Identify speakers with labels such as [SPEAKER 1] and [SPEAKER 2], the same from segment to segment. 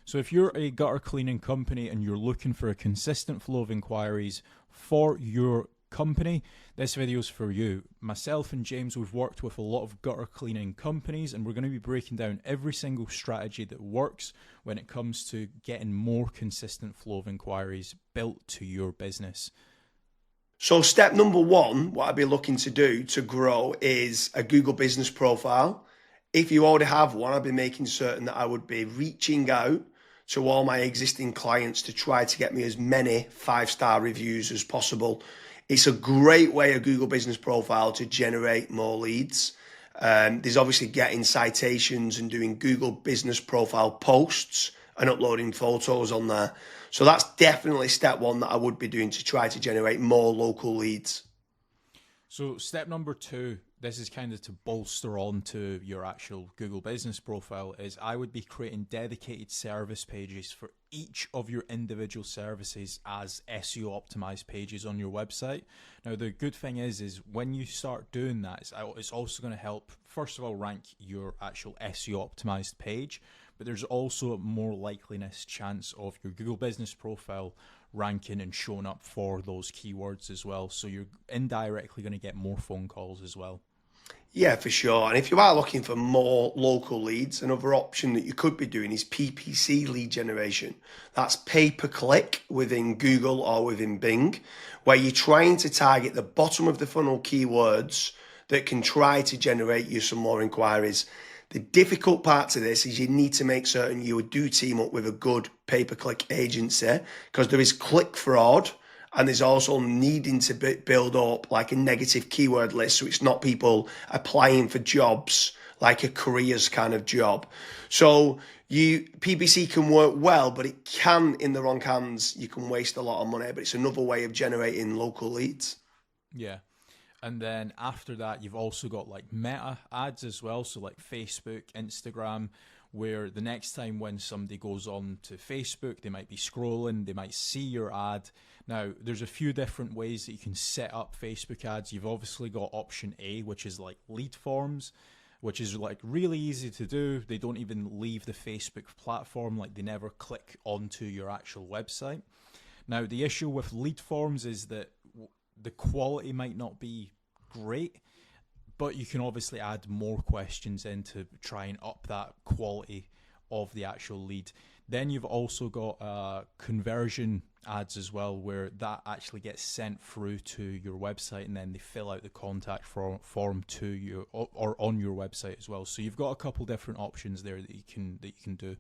[SPEAKER 1] So if you're a gutter cleaning company and you're looking for a consistent flow of inquiries for your company, this video is for you. Myself and James, we've worked with a lot of gutter cleaning companies, and we're going to be breaking down every single strategy that works when it comes to getting more consistent flow of inquiries built to your business.
[SPEAKER 2] So step number one, what I'd be looking to do to grow is a Google business profile. If you already have one, I'd be making certain that I would be reaching out to all my existing clients to try to get me as many 5-star reviews as possible. It's a great way, a Google business profile, to generate more leads. There's obviously getting citations and doing Google business profile posts and uploading photos on there. So that's definitely step one that I would be doing to try to generate more local leads.
[SPEAKER 1] So step number two, this is kind of to bolster on to your actual Google business profile, is I would be creating dedicated service pages for each of your individual services as SEO optimized pages on your website. Now, the good thing is when you start doing that, it's also going to help, first of all, rank your actual SEO optimized page, but there's also a more likeliness chance of your Google business profile ranking and showing up for those keywords as well. So you're indirectly going to get more phone calls as well.
[SPEAKER 2] Yeah, for sure. And if you are looking for more local leads, another option that you could be doing is PPC lead generation. That's pay per click within Google or within Bing, where you're trying to target the bottom of the funnel keywords that can try to generate you some more inquiries. The difficult part to this is you need to make certain you do team up with a good pay-per-click agency, because there is click fraud, and there's also needing to build up like a negative keyword list, so it's not people applying for jobs like a careers kind of job. So PPC can work well, but it can, in the wrong hands, you can waste a lot of money, but it's another way of generating local leads.
[SPEAKER 1] Yeah. And then after that, you've also got like meta ads as well. So like Facebook, Instagram, where the next time when somebody goes on to Facebook, they might be scrolling, they might see your ad. Now, there's a few different ways that you can set up Facebook ads. You've obviously got option A, which is like lead forms, which is like really easy to do. They don't even leave the Facebook platform, like they never click onto your actual website. Now, the issue with lead forms is that the quality might not be great, but you can obviously add more questions in to try and up that quality of the actual lead. Then you've also got conversion ads as well, where that actually gets sent through to your website, and then they fill out the contact form to you or on your website as well. So you've got a couple different options there that you can do.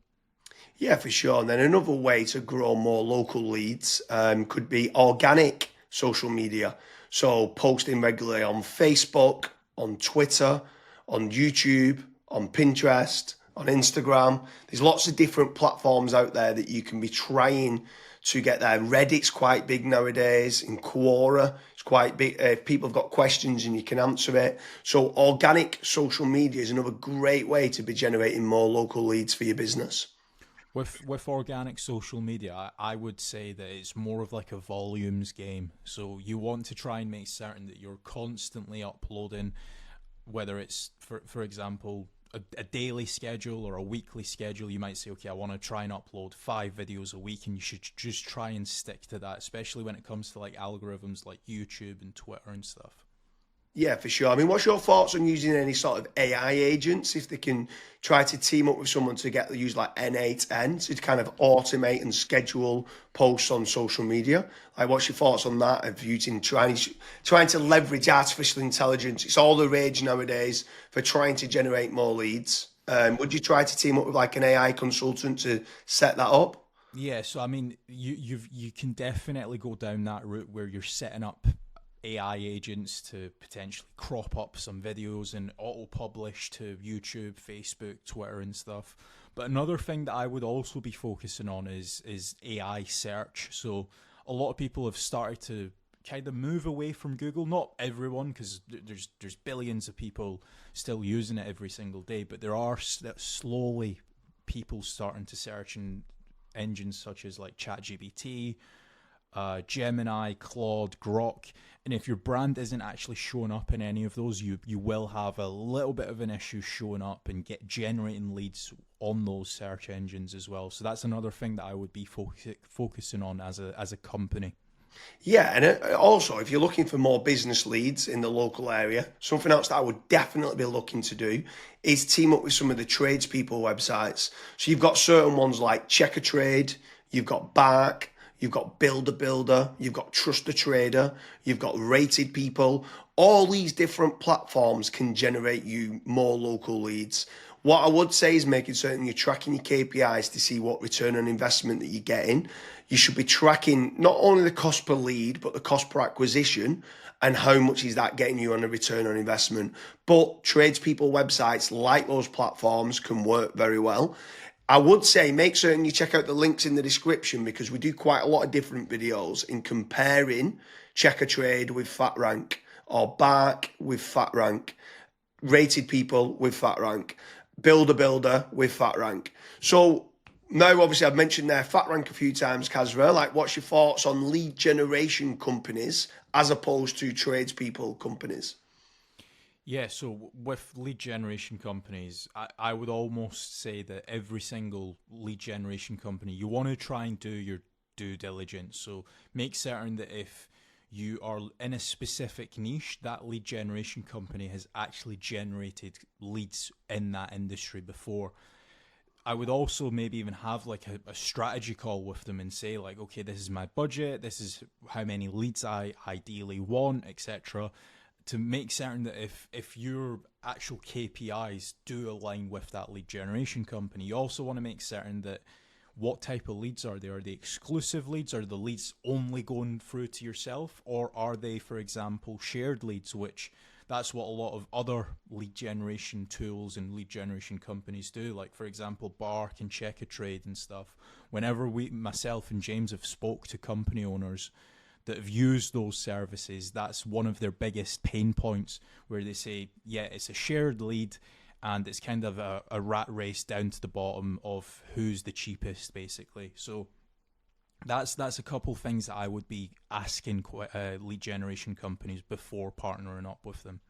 [SPEAKER 2] Yeah, for sure. And then another way to grow more local leads could be organic social media. So posting regularly on Facebook, on Twitter, on YouTube, on Pinterest, on Instagram. There's lots of different platforms out there that you can be trying to get there. Reddit's quite big nowadays. In Quora, it's quite big. If people have got questions and you can answer it. So organic social media is another great way to be generating more local leads for your business.
[SPEAKER 1] With organic social media, I would say that it's more of like a volumes game. So you want to try and make certain that you're constantly uploading, whether it's, for example, a daily schedule or a weekly schedule. You might say, okay, I want to try and upload 5 videos a week, and you should just try and stick to that, especially when it comes to like algorithms like YouTube and Twitter and stuff.
[SPEAKER 2] Yeah, for sure. I mean, what's your thoughts on using any sort of AI agents, if they can try to team up with someone to use like N8N to kind of automate and schedule posts on social media? Like, what's your thoughts on that, of using trying to leverage artificial intelligence? It's all the rage nowadays for trying to generate more leads. Would you try to team up with like an AI consultant to set that up?
[SPEAKER 1] Yeah, so I mean, you can definitely go down that route where you're setting up AI agents to potentially crop up some videos and auto-publish to YouTube, Facebook, Twitter and stuff. But another thing that I would also be focusing on is AI search. So a lot of people have started to kind of move away from Google. Not everyone, because there's billions of people still using it every single day, but there are slowly people starting to search in engines such as like ChatGPT, Gemini, Claude, Grok. And if your brand isn't actually showing up in any of those, you will have a little bit of an issue showing up and get generating leads on those search engines as well. So that's another thing that I would be focusing on as a company.
[SPEAKER 2] Yeah, and also if you're looking for more business leads in the local area, something else that I would definitely be looking to do is team up with some of the tradespeople websites. So you've got certain ones like Check a Trade, you've got Bark, you've got Builder Builder, you've got Trust a Trader, you've got Rated People. All these different platforms can generate you more local leads. What I would say is making certain you're tracking your KPIs to see what return on investment that you're getting. You should be tracking not only the cost per lead, but the cost per acquisition and how much is that getting you on a return on investment. But tradespeople websites like those platforms can work very well. I would say make certain you check out the links in the description because we do quite a lot of different videos in comparing Check a Trade with FatRank or Bark with FatRank, Rated People with FatRank, Builder with FatRank. So now, obviously, I've mentioned there FatRank a few times, Kasra. Like, what's your thoughts on lead generation companies as opposed to tradespeople companies?
[SPEAKER 1] Yeah, so with lead generation companies, I would almost say that every single lead generation company, you want to try and do your due diligence. So make certain that if you are in a specific niche, that lead generation company has actually generated leads in that industry before. I would also maybe even have like a strategy call with them and say like, okay, this is my budget, this is how many leads I ideally want, etc. To make certain that if your actual KPIs do align with that lead generation company, you also want to make certain that what type of leads are they? Are they exclusive leads? Are the leads only going through to yourself? Or are they, for example, shared leads, which that's what a lot of other lead generation tools and lead generation companies do. Like, for example, Bark and Check a Trade and stuff. Whenever myself and James have spoke to company owners that have used those services, that's one of their biggest pain points where they say, yeah, it's a shared lead and it's kind of a rat race down to the bottom of who's the cheapest, basically. So that's a couple things that I would be asking lead generation companies before partnering up with them.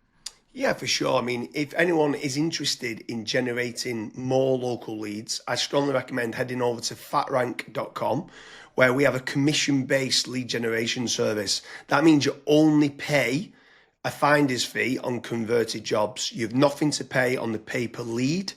[SPEAKER 2] Yeah, for sure. I mean, if anyone is interested in generating more local leads, I strongly recommend heading over to fatrank.com, where we have a commission-based lead generation service. That means you only pay a finder's fee on converted jobs. You have nothing to pay on the pay per lead.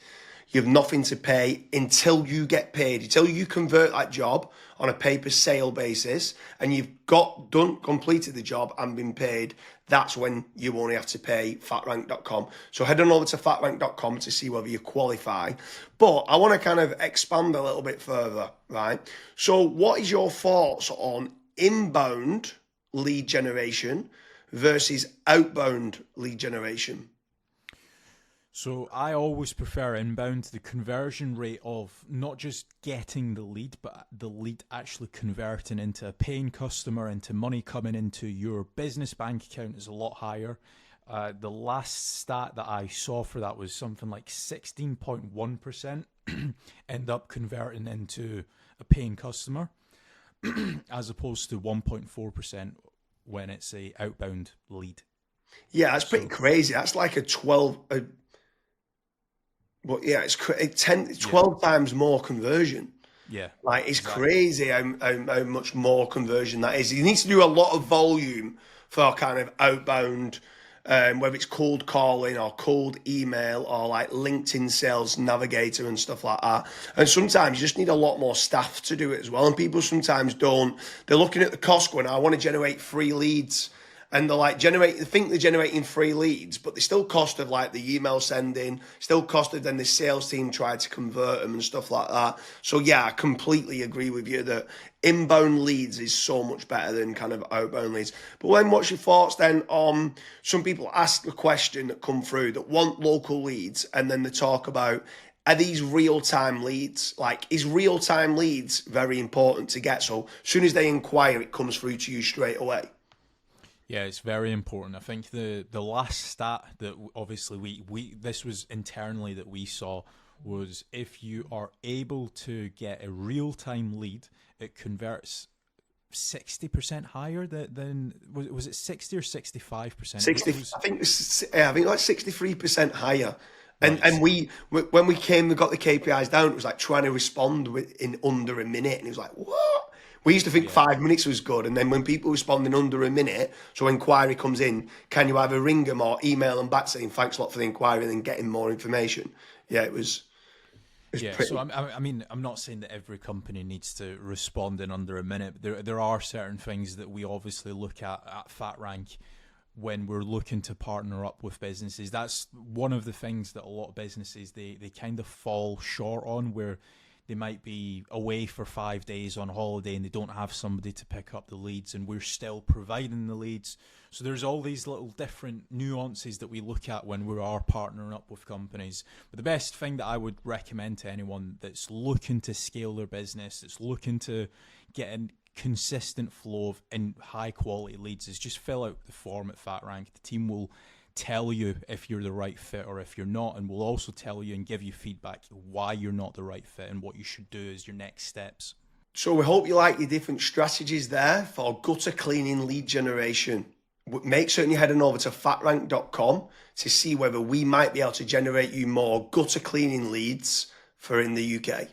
[SPEAKER 2] You have nothing to pay until you get paid, until you convert that job on a pay per sale basis and you've completed the job and been paid. That's when you only have to pay fatrank.com. So head on over to fatrank.com to see whether you qualify. But I want to kind of expand a little bit further, right? So what is your thoughts on inbound lead generation versus outbound lead generation?
[SPEAKER 1] So I always prefer inbound. The conversion rate of not just getting the lead, but the lead actually converting into a paying customer, into money coming into your business bank account is a lot higher. The last stat that I saw for that was something like 16.1% end up converting into a paying customer as opposed to 1.4% when it's a outbound lead.
[SPEAKER 2] Yeah, that's pretty crazy. That's like a 12... But yeah, it's 12 times more conversion.
[SPEAKER 1] Yeah,
[SPEAKER 2] Like, it's
[SPEAKER 1] exactly.
[SPEAKER 2] crazy how much more conversion that is. You need to do a lot of volume for kind of outbound, whether it's cold calling or cold email or like LinkedIn Sales Navigator and stuff like that. And sometimes you just need a lot more staff to do it as well. And people sometimes don't. They're looking at the cost going, I want to generate 3 leads. And they're like they think they're generating 3 leads, but they still cost of like the email sending, still cost of then the sales team try to convert them and stuff like that. So yeah, I completely agree with you that inbound leads is so much better than kind of outbound leads. But then what's your thoughts then on some people ask a question that come through that want local leads and then they talk about, are these real-time leads? Like, is real-time leads very important to get? So as soon as they inquire, it comes through to you straight away.
[SPEAKER 1] Yeah, it's very important. I think the last stat that obviously we this was internally that we saw was if you are able to get a real time lead, it converts 60% higher than was it 60 or 65%?
[SPEAKER 2] 60, I think like 63% higher. And
[SPEAKER 1] Right.
[SPEAKER 2] when we got the KPIs down, it was like trying to respond in under a minute, and it was like, what? We used to think
[SPEAKER 1] Yeah.
[SPEAKER 2] 5 minutes was good, and then when people respond in under a minute, so inquiry comes in, can you either ring them or email them back saying thanks a lot for the inquiry, and then getting more information? Yeah, it was
[SPEAKER 1] Yeah, so
[SPEAKER 2] pretty.
[SPEAKER 1] I mean, I'm not saying that every company needs to respond in under a minute. But there are certain things that we obviously look at FatRank when we're looking to partner up with businesses. That's one of the things that a lot of businesses they kind of fall short on, where they might be away for 5 days on holiday and they don't have somebody to pick up the leads, and we're still providing the leads. So there's all these little different nuances that we look at when we are partnering up with companies. But the best thing that I would recommend to anyone that's looking to scale their business, that's looking to get a consistent flow of and high quality leads, is just fill out the form at FatRank. The team will tell you if you're the right fit or if you're not, and we'll also tell you and give you feedback why you're not the right fit and what you should do as your next steps.
[SPEAKER 2] So we hope you like the different strategies there for gutter cleaning lead generation. Make certain you head on over to fatrank.com to see whether we might be able to generate you more gutter cleaning leads for in the UK.